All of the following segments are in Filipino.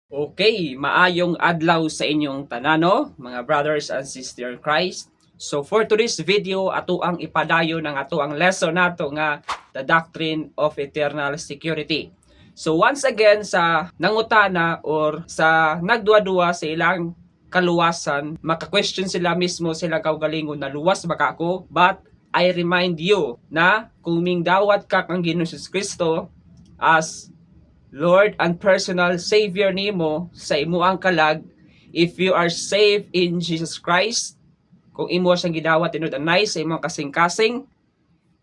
Okay, maayong adlaw sa inyong tanano, mga brothers and sisters in Christ. So for today's video, ato ang ipadayo ng ato ang lesson nato nga the doctrine of eternal security. So once again sa nangutana or sa nagduwa-duwa sa ilang kaluwasan, maka-question sila mismo sila kaugalingon na luwas baka ako, but I remind you na kung mingdawat ka kang Ginoong Kristo as Lord and personal Savior nimo sa imuang kalag, if you are saved in Jesus Christ, kung imo siyang gidawat tinud-anay sa imong kasing-kasing,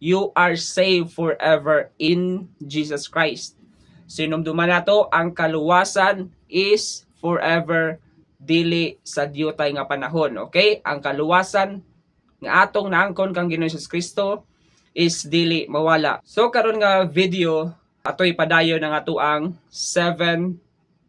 you are saved forever in Jesus Christ. Sinumduman nato ang kaluwasan is forever dili sa diyutay nga panahon. Okay? Ang kaluwasan nga atong naangkon kang Ginoong Hesus Kristo is dili mawala. So karon nga video ato'y padayon ng ato ang 7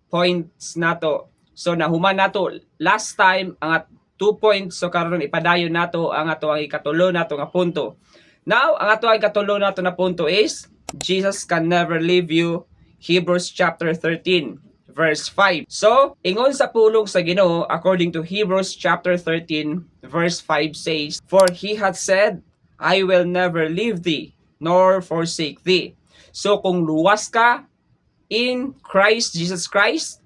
points nato. So nahuman nato last time ang 2 points, so karon ipadayon nato ang ato ang ikatulo nato nga punto. Now, ang ato ang ikatulo nato na punto is Jesus can never leave you. Hebrews chapter 13 verse 5. So, ingon sa pulong sa Ginoo according to Hebrews chapter 13 verse 5 says, "For he hath said, I will never leave thee nor forsake thee." So kung luwas ka in Christ Jesus Christ,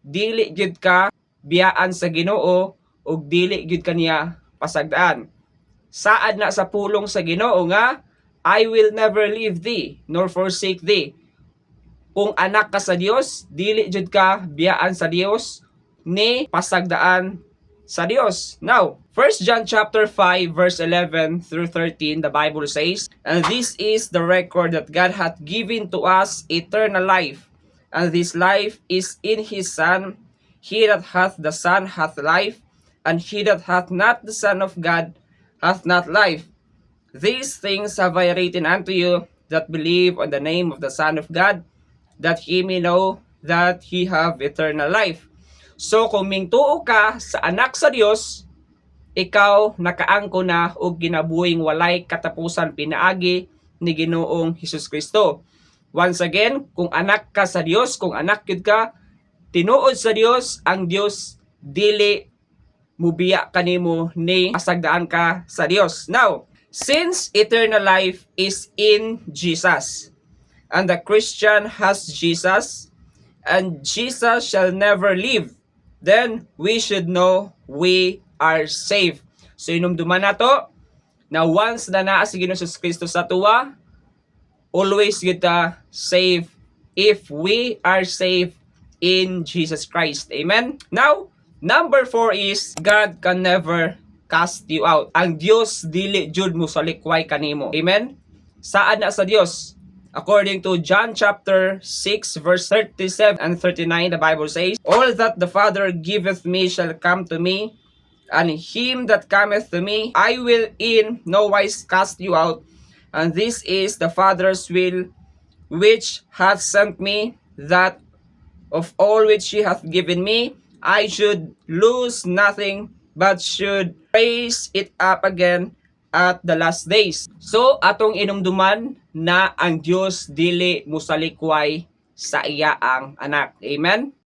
dili gyud ka biyaan sa Ginoo ug dili gyud kaniya pasagdaan. Saad na sa pulong sa Ginoo nga, I will never leave thee nor forsake thee. Kung anak ka sa Dios, dili jud ka biyaan sa Dios ni pasagdaan sa Dios. Now, 1 John chapter 5 verse 11 through 13, the Bible says, "And this is the record that God hath given to us eternal life, and this life is in his Son. He that hath the Son hath life, and he that hath not the Son of God hath not life. These things have I written unto you that believe on the name of the Son of God, that he may know that he have eternal life." So kung mingtuo ka sa anak sa Dios, ikaw nakaangko na og ginabuhing walay katapusan pinaagi ni Ginoong Hesus Kristo. Once again, kung anak ka sa Dios, kung anak gyud ka, tinuod sa Dios, ang Dios dili mubiya kanimo ni pasagdaan ka sa Dios. Now, since eternal life is in Jesus, and the Christian has Jesus, and Jesus shall never leave, then we should know we are saved. So inumduman nato na once na naa si Ginoong Hesus Kristo sa tuwa, always kita saved if we are saved in Jesus Christ. Amen? Now, number 4 is God can never cast you out. Ang Dios dili jud mo salikway kanimo. Amen? Saan na sa Dios? According to John chapter 6 verse 37 and 39, the Bible says, "All that the Father giveth me shall come to me, and him that cometh to me I will in no wise cast you out. And this is the Father's will which hath sent me, that of all which he hath given me I should lose nothing, but should raise it up again at the last days." So atong inumduman na ang Dios dili musalikway sa iya ang anak. Amen?